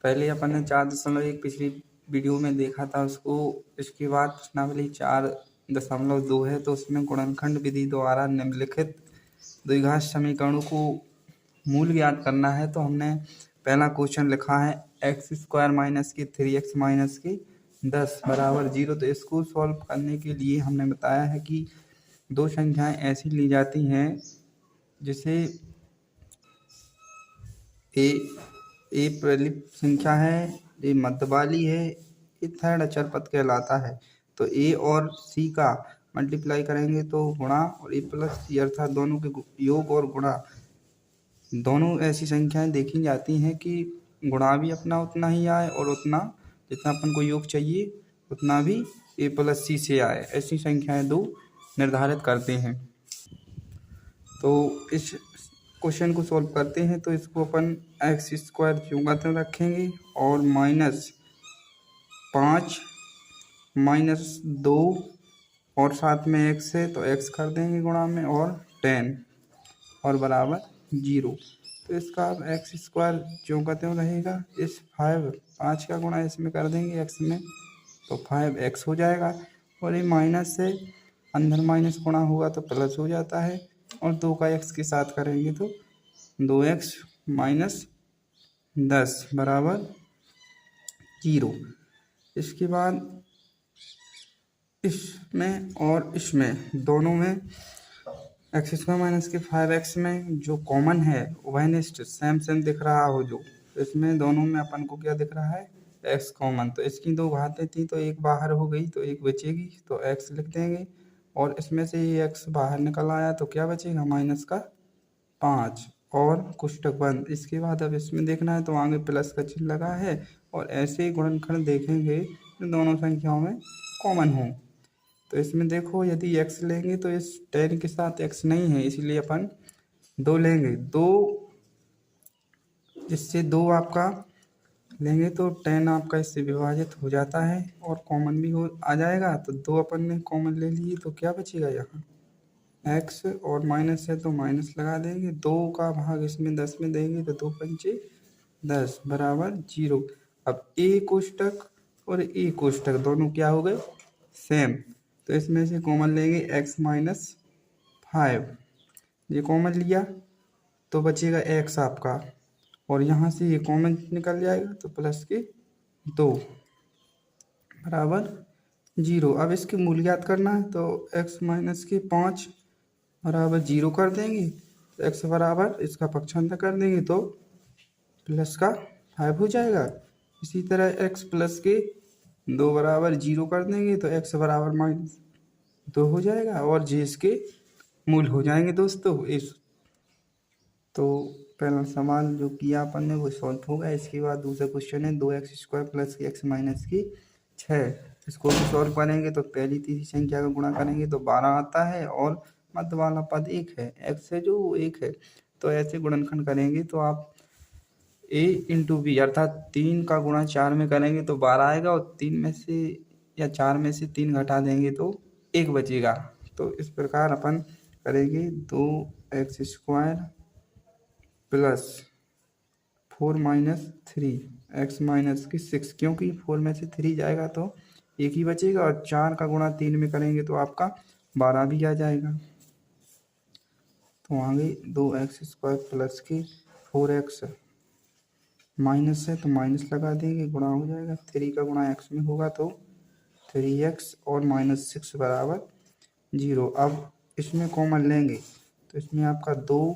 पहले अपन ने 4.1 पिछली वीडियो में देखा था उसको। इसके बाद प्रश्नावली 4.2 है, तो उसमें गुणनखंड विधि द्वारा निम्नलिखित द्विघात समीकरणों को मूल ज्ञात करना है। तो हमने पहला क्वेश्चन लिखा है x² माइनस की 3x माइनस की 10 बराबर 0। तो इसको सॉल्व करने के लिए हमने बताया है कि दो संख्याएं ऐसी ली जाती हैं जिसे ए पहली संख्या है, ये मध्य वाली है, ये थर्ड अचर पद कहलाता है। तो ए और सी का मल्टीप्लाई करेंगे तो गुणा, और ए प्लस सी अर्थात दोनों के योग और गुणा। दोनों ऐसी संख्याएं देखी जाती हैं कि गुणा भी अपना उतना ही आए और उतना जितना अपन को योग चाहिए उतना भी ए प्लस सी से आए। ऐसी संख्याएं दो निर्धारित करते हैं। तो इस क्वेश्चन को सॉल्व करते हैं। तो इसको अपन x² चौंका रखेंगे और -5 -2 और साथ में x है तो x कर देंगे गुणा में, और 10 और बराबर 0। तो इसका अब x² चौंका रहेगा। इस 5 का गुणा इसमें कर देंगे x में, तो 5x हो जाएगा। और ये माइनस से अंदर माइनस गुणा होगा तो प्लस हो जाता है, और 2 का x के साथ करेंगे तो 2x माइनस 10 बराबर 0। इसके बाद इसमें और इसमें दोनों में x² माइनस के 5x में जो कॉमन है वह निश्चित सेम दिख रहा हो जो, इसमें दोनों में अपन को क्या दिख रहा है x कॉमन। तो इसकी दो घातें थी तो एक बाहर हो गई तो एक बचेगी, तो x लिख देंगे। और इसमें से ये x बाहर निकल आया तो क्या बचेगा -5 और कोष्टक बंद। इसके बाद अब इसमें देखना है तो आगे प्लस का चिन्ह लगा है, और ऐसे ही गुणनखंड देखेंगे जो दोनों संख्याओं में कॉमन हो। तो इसमें देखो यदि x लेंगे तो इस 10 के साथ x नहीं है, इसलिए अपन 2 लेंगे। 2 इससे 2 आपका लेंगे तो 10 आपका इससे विभाजित हो जाता है और कॉमन भी हो आ जाएगा। तो 2 अपन ने कॉमन ले लिए तो क्या बचेगा यहाँ x, और माइनस है तो माइनस लगा देंगे। 2 का भाग इसमें 10 में देंगे तो 2 पंचे 10 बराबर 0। अब a कोष्टक और a कोष्टक दोनों क्या हो गए सेम, तो इसमें से कॉमन लेंगे x -5, ये कॉमन लिया तो बचेगा x आपका, और यहाँ से ये कॉमन निकल जाएगा तो प्लस के 2 बराबर 0। अब इसके मूल ज्ञात करना है तो x माइनस के 5 बराबर 0 कर देंगे, तो x बराबर इसका पक्षांतर कर देंगे तो प्लस का 5 हो जाएगा। इसी तरह x प्लस के 2 बराबर 0 कर देंगे तो x बराबर -2 हो जाएगा, और जे इसके मूल हो जाएंगे दोस्तों। इस तो पहला सवाल जो किया अपन ने वो सॉल्व हो गया। इसके बाद दूसरा क्वेश्चन है 2x² प्लस की x माइनस की 6। इसको भी सॉल्व करेंगे तो पहली तीसरी संख्या का गुणा करेंगे तो 12 आता है, और मध्य वाला पद 1 है, x है जो 1 है। तो ऐसे गुणनखंड करेंगे तो आप a इंटू बी अर्थात 3 का गुणा 4 में करेंगे तो 12 आएगा, और 3 में से या 4 में से 3 घटा देंगे तो 1 बचेगा। तो इस प्रकार अपन करेंगे 2x² plus 4 minus 3 x minus की 6, क्योंकि 4 में से 3 जाएगा तो 1 ही बचेगा, और 4 का गुणा 3 में करेंगे तो आपका 12 भी आ जाएगा। तो आगे 2x² प्लस की 4x माइनस है तो माइनस लगा देंगे, गुणा हो जाएगा। 3 का गुणा x में होगा तो 3x और -6 बराबर 0। अब इसमें कॉमन लेंगे तो इसमें आपका 2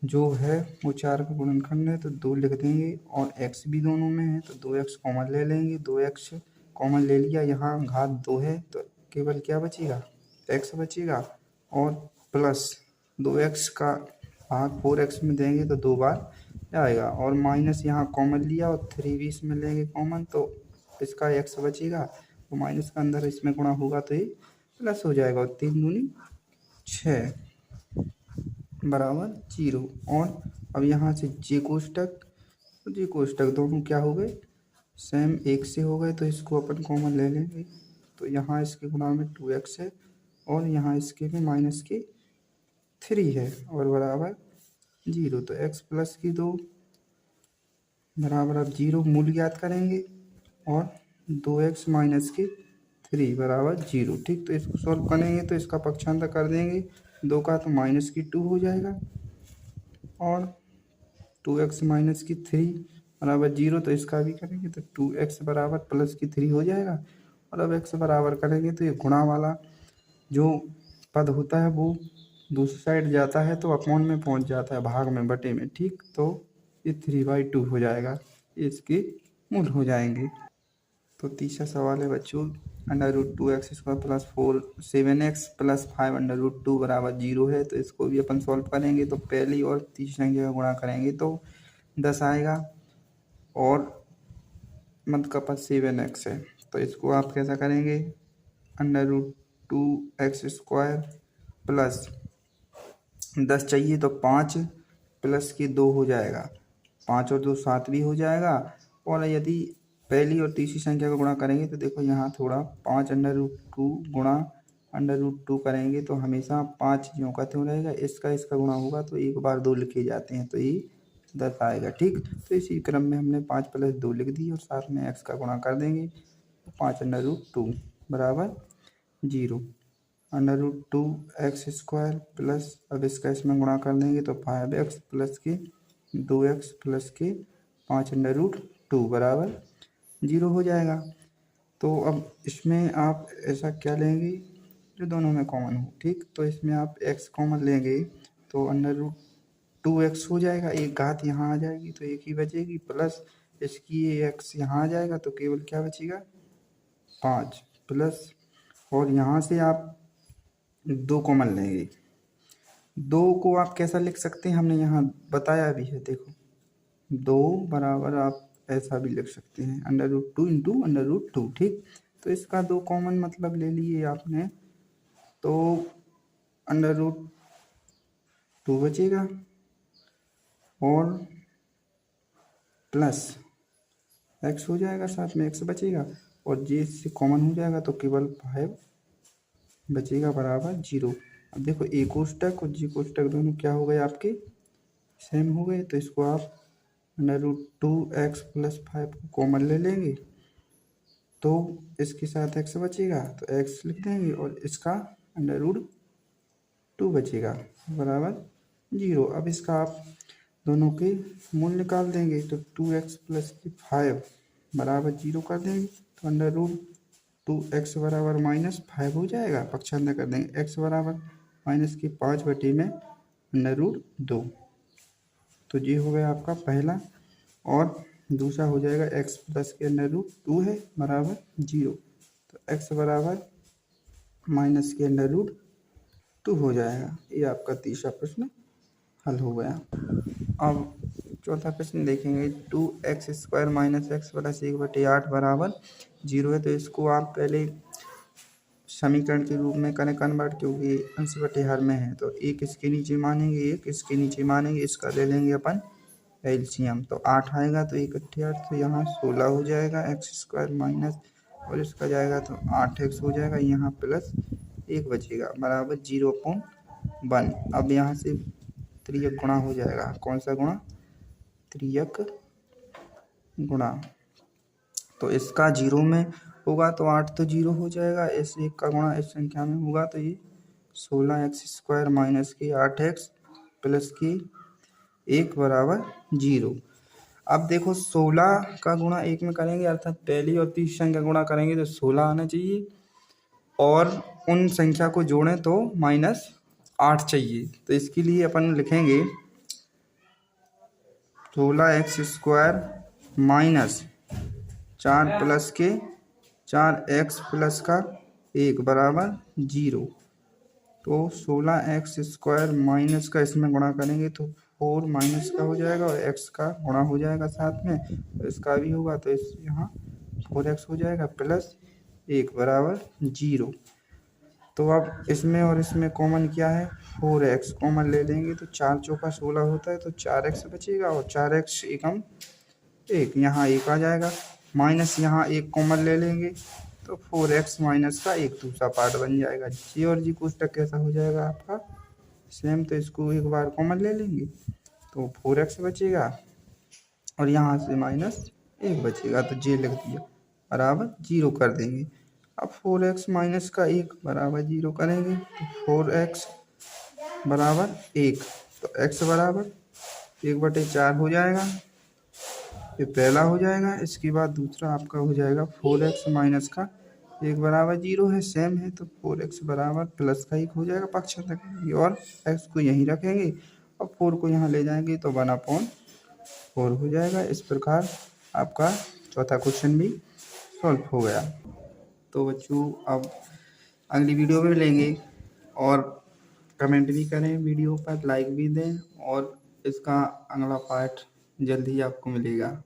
जो है वो 4 का गुणनखंड है तो 2 लिख देंगे, और x भी दोनों में है तो 2x कॉमन ले लेंगे। 2x कॉमन ले लिया, यहाँ घात 2 है तो केवल क्या बचेगा x बचेगा, और प्लस 2x का भाग 4x में देंगे तो 2 बार आएगा, और माइनस यहाँ कॉमन लिया और 3 भी इसमें लेंगे कॉमन तो इसका x बचेगा, तो माइनस का अंदर इसमें गुणा होगा तो ये प्लस हो जाएगा, और 3 दूनी 6 बराबर 0। और अब यहाँ से जे कोष्टक दोनों क्या हो गए सेम 1 से हो गए, तो इसको अपन कॉमन ले लेंगे। तो यहाँ इसके गुणा में 2x है, और यहाँ इसके में माइनस के 3 है, और बराबर 0। तो x प्लस की 2 बराबर अब 0 मूल ज्ञात करेंगे और 2x माइनस के 3 बराबर 0। ठीक, तो इसको सॉल्व करेंगे तो इसका पक्षांतर कर देंगे, 2 का तो माइनस की 2 हो जाएगा और 2x माइनस की 3 बराबर 0, तो इसका भी करेंगे तो 2x बराबर प्लस की 3 हो जाएगा। और अब x बराबर करेंगे तो ये गुणा वाला जो पद होता है वो दूसरी साइड जाता है तो अपॉन में पहुंच जाता है, भाग में, बटे में। ठीक, तो ये 3/2 हो जाएगा, इसके मूल हो जाएंगे। तो तीसरा सवाल है बच्चों, √2x² प्लस 7x प्लस 5√2 बराबर 0 है, तो इसको भी अपन सॉल्व करेंगे। तो पहली और तीसरी संख्या का गुणा करेंगे तो 10 आएगा और मध्य का पद 7x है, तो इसको आप कैसा करेंगे, √2x² प्लस 10 चाहिए तो 5 प्लस के 2 हो जाएगा, 5 और 2 7 भी हो जाएगा। और यदि पहली और तीसरी संख्या को गुणा करेंगे तो देखो यहाँ थोड़ा 5 √2 गुणा √2 करेंगे तो हमेशा 5 ज्यों का त्यों रहेगा, इसका गुणा होगा तो एक बार 2 लिखे जाते हैं, तो ये 10 आएगा। ठीक, तो इसी क्रम में हमने 5 + 2 लिख दी और साथ में x का गुणा कर देंगे, 5 √2 बराबर 0। √2x² प्लस, अब इसका इसमें गुणा कर देंगे तो 5x प्लस के 2x प्लस के 5√2 बराबर 0 हो जाएगा। तो अब इसमें आप ऐसा क्या लेंगे जो दोनों में कॉमन हो। ठीक, तो इसमें आप x कॉमन लेंगे तो √2x हो जाएगा, एक घात यहाँ आ जाएगी तो एक ही बचेगी, प्लस इसकी ये x यहाँ आ जाएगा तो केवल क्या बचेगा, 5 प्लस, और यहाँ से आप 2 कॉमन लेंगे। 2 को आप कैसा लिख सकते हैं, हमने यहाँ बताया भी है, देखो 2 बराबर आप ऐसा भी लिख सकते हैं, √2 इंटू √2। ठीक, तो इसका 2 कॉमन मतलब ले लिए आपने तो √2 बचेगा और प्लस x हो जाएगा, साथ में x बचेगा और जे से कॉमन हो जाएगा तो केवल 5 बचेगा बराबर 0। अब देखो ए कोष्टक और जी कोष्टक दोनों क्या हो गए आपके, सेम हो गए, तो इसको आप √2x प्लस 5 को कॉमन ले लेंगे तो इसके साथ x बचेगा तो x लिख देंगे और इसका √2 बचेगा बराबर 0। अब इसका आप दोनों के मूल निकाल देंगे तो 2x प्लस 5 बराबर 0 कर देंगे तो √2x बराबर -5 हो जाएगा, पक्षांतर कर देंगे, x बराबर -5 बटे में √2। तो ये हो गया आपका पहला, और दूसरा हो जाएगा x प्लस के √2 है बराबर 0, तो x बराबर माइनस के √2 हो जाएगा। ये आपका तीसरा प्रश्न हल हो गया। अब चौथा प्रश्न देखेंगे, 2x² - x प्लस 1/8 बराबर 0 है, तो इसको आप पहले समीकरण के रूप में करें कन्वर्ट, क्योंकि अंश बटे हर में है तो एक इसके नीचे मानेंगे, एक इसके नीचे मानेंगे, इसका ले लेंगे अपन एलसीएम, तो 8 आएगा तो 1 × 8 तो यहाँ 16 हो जाएगा x² माइनस, और इसका जाएगा तो 8x हो जाएगा, यहाँ प्लस 1 बचेगा बराबर 0/1। अब यहाँ से त्रियक गुणा हो जाएगा, कौन सा गुणा, त्रियक गुणा, तो इसका 0 में होगा तो 8 तो 0 हो जाएगा, इस 1 का गुणा इस संख्या में होगा तो ये 16x² माइनस के 8x प्लस के 1 बराबर 0। अब देखो 16 का गुणा 1 में करेंगे, अर्थात पहली और तीसरी संख्या गुणा करेंगे तो 16 आना चाहिए, और उन संख्या को जोड़ें तो -8 चाहिए, तो इसके लिए अपन लिखेंगे 16x² माइनस 4 प्लस के 4x प्लस का 1 बराबर 0। तो 16x² माइनस का इसमें गुणा करेंगे तो 4 माइनस का हो जाएगा और x का गुणा हो जाएगा साथ में, तो इसका भी होगा तो इस यहाँ 4x हो जाएगा प्लस 1 बराबर 0। तो अब इसमें और इसमें कॉमन क्या है, 4x कॉमन ले लेंगे तो 4 चौका 16 होता है तो 4x बचेगा और 4x एकम 1, यहाँ 1 आ जाएगा, माइनस यहाँ 1 कॉमन ले लेंगे तो 4x माइनस का 1 दूसरा पार्ट बन जाएगा। जी और जी कोष्टक कैसा हो जाएगा आपका, सेम, तो इसको एक बार कॉमन ले लेंगे तो 4x बचेगा और यहाँ से -1 बचेगा, तो जे लिख दिया बराबर 0 कर देंगे। अब 4x माइनस का 1 बराबर 0 करेंगे, तो 4x बराबर 1, तो x बराबर 1/4 हो जाएगा। ये पहला हो जाएगा। इसके बाद दूसरा आपका हो जाएगा 4x माइनस का 1 बराबर 0 है, सेम है, तो 4x बराबर प्लस का 1 हो जाएगा पक्षांतर करेंगे और x को यहीं रखेंगे और 4 को यहाँ ले जाएंगे तो 1/4 हो जाएगा। इस प्रकार आपका चौथा क्वेश्चन भी सॉल्व हो गया। तो बच्चों अब अगली वीडियो में मिलेंगे और कमेंट भी करें, वीडियो पर लाइक भी दें और इसका अगला पार्ट जल्द ही आपको मिलेगा।